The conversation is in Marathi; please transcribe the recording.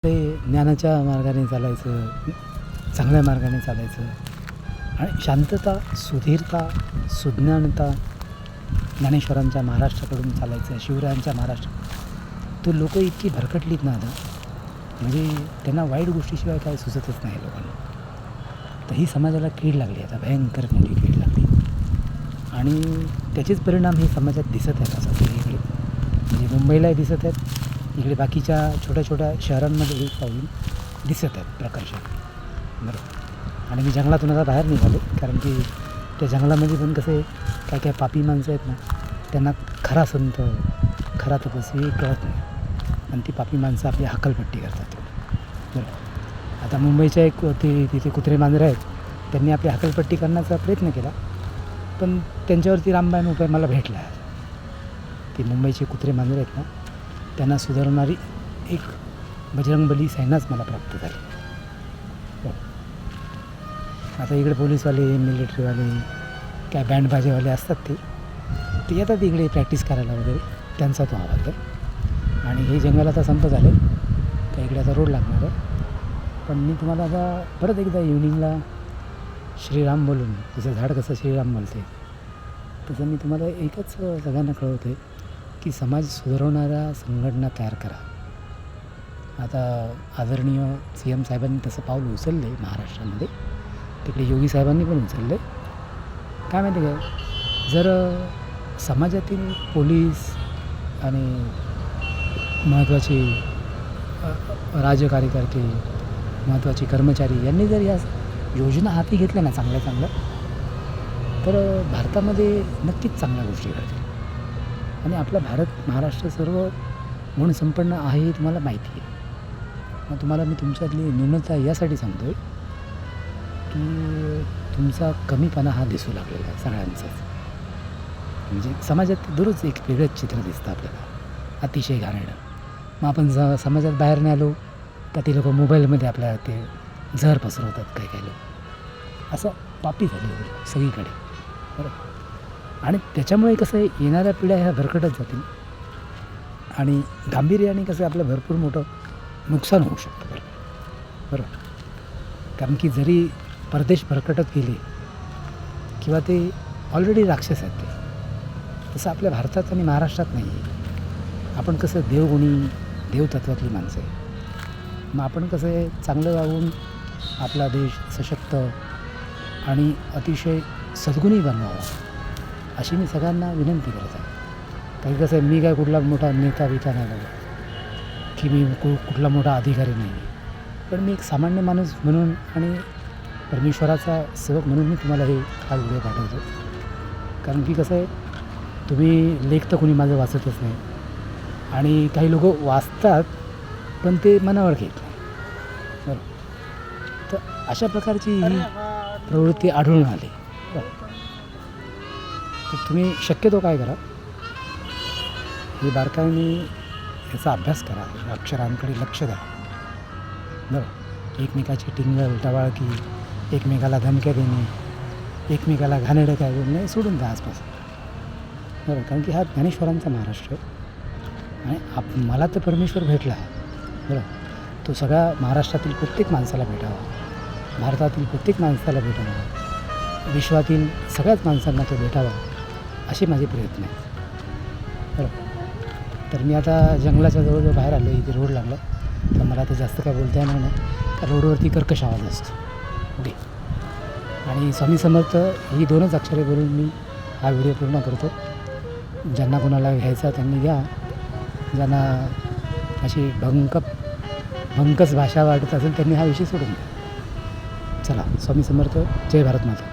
ते ज्ञानाच्या मार्गाने चालायचं, चांगल्या मार्गाने चालायचं आणि शांतता, सुधीरता, सुज्ञानता ज्ञानेश्वरांच्या महाराष्ट्राकडून चालायचं, शिवरायांच्या महाराष्ट्र. तो लोक इतकी भरकटलीत ना आता, म्हणजे त्यांना वाईट गोष्टीशिवाय काय सुचतच नाही लोकांना. तर ही समाजाला कीड लागली आता, भयंकर मोठी कीड लागली आणि त्याचेच परिणाम हे समाजात दिसत आहेत असं सगळीकडे. म्हणजे मुंबईलाही दिसत आहेत, इकडे बाकीच्या छोट्या छोट्या शहरांमध्ये पाहून दिसत आहेत प्रकर्षाने. बरोबर. आणि मी जंगलातून आता बाहेर निघालो, कारण की त्या जंगलामध्ये पण कसे काय काय पापी माणसं आहेत ना, त्यांना खरा संत, खरा तपस्वी कळत नाही आणि ती पापी माणसं आपली हकलपट्टी करतात. बरं. आता मुंबईच्या एक तिथे कुत्रे मांजरं आहेत, त्यांनी आपली हकलपट्टी करण्याचा प्रयत्न केला, पण त्यांच्यावरती रामबाण उपाय मला भेटला. ती मुंबईचे कुत्रे मांजरं आहेत ना, त्यांना सुधारणारी एक बजरंगबली सेनाच मला प्राप्त झाली. आता इकडे पोलीसवाले, मिलिटरीवाले, काय बँडबाजेवाले असतात ते येतात इकडे प्रॅक्टिस करायला वगैरे, त्यांचा तो आवाज आहे. आणि हे जंगल आता संपत आलं, तर इकडे आता रोड लागणार आहे. पण मी तुम्हाला आता परत एकदा इव्हिनिंगला श्रीराम बोलून, जसं झाड कसं श्रीराम बोलते, तसं मी तुम्हाला एकच सगळ्यांना कळवतो आहे की समाज सुधारवणाऱ्या संघटना तयार करा. आता आदरणीय CM साहेबांनी तसं पाऊल उचललं आहे महाराष्ट्रामध्ये, तिकडे योगी साहेबांनी पण उचललं आहे. काय माहिती काय, जर समाजातील पोलीस आणि महत्त्वाचे राजकार्यकर्ते, महत्त्वाचे कर्मचारी यांनी जर या योजना हाती घेतल्या ना चांगल्या, तर भारतामध्ये नक्कीच चांगल्या गोष्टी घडतील. आणि आपला भारत, महाराष्ट्र सर्व म्हणून संपन्न आहे हे तुम्हाला माहिती आहे. मग तुम्हाला मी तुमच्यातली न्यूनता यासाठी सांगतो आहे की तुमचा कमीपणा हा दिसू लागलेला आहे सगळ्यांचाच. म्हणजे समाजात दररोज एक वेगळंच चित्र दिसतं आपल्याला, अतिशय घाणेरडं. मग आपण समाजात बाहेर नाही आलो का ते लोक मोबाईलमध्ये आपल्या ते जहर पसरवतात काही लोक, असं पापी झाली सगळीकडे. बरं. आणि त्याच्यामुळे कसं आहे, येणाऱ्या पिढ्या ह्या भरकटत जातील आणि गांभीर्याने कसं आपलं भरपूर मोठं नुकसान होऊ शकतं. बरोबर. कारण की जरी परदेश भरकटत गेले किंवा ते ऑलरेडी राक्षस आहेत, ते तसं आपल्या भारतात आणि महाराष्ट्रात नाही आहे. आपण कसं देवगुणी, देवतत्वातली माणसं आहे. मग आपण कसं आहे, चांगलं वागून आपला देश सशक्त आणि अतिशय सद्गुणी बनवावा अशी मी सगळ्यांना विनंती करत आहे. काही कसं आहे, मी काय कुठला मोठा नेता बिता नाही बघा, की मी कुठला मोठा अधिकारी नाही, पण मी एक सामान्य माणूस म्हणून आणि परमेश्वराचा सेवक म्हणून मी तुम्हाला हे हा व्हिडिओ पाठवतो. कारण की कसं आहे, तुम्ही लेख तर कोणी माझं वाचतच नाही आणि काही लोक वाचतात पण ते मनावर घेत नाही. बरं. तर अशा प्रकारची ही प्रवृत्ती आढळून आली. बरं. तर तुम्ही शक्यतो काय करा, हे बारकाईने याचा अभ्यास करा, अक्षरांकडे लक्ष द्या. बरं. एकमेकाची टिंगल टवाळकी, एकमेकाला धमक्या देणे, एकमेकाला घाणेरडं काय बोलणे सोडून द्या आसपास. बरं. कारण की हा ज्ञानेश्वरांचा महाराष्ट्र आहे आणि मला तर परमेश्वर भेटला. बरं. तो सगळ्या महाराष्ट्रातील प्रत्येक माणसाला भेटावा, भारतातील प्रत्येक माणसाला भेटावा, विश्वातील सगळ्याच माणसांना तो भेटावा असे माझे प्रयत्न आहेत. बरं. तर मी आता जंगलाच्या जवळ बाहेर आलो, इथे रोड लागला, तर मला आता जास्त काय बोलता येणार नाही, तर रोडवरती कर्कश आवाज असतो. ओके. आणि स्वामी समर्थ ही 2च अक्षरे बोलून मी हा व्हिडिओ पूर्ण करतो. ज्यांना कोणाला घ्यायचा त्यांनी घ्या, ज्यांना अशी भंकस भाषा वाटत असेल त्यांनी हा विषय सोडून द्या. चला, स्वामी समर्थ. जय भारत माता.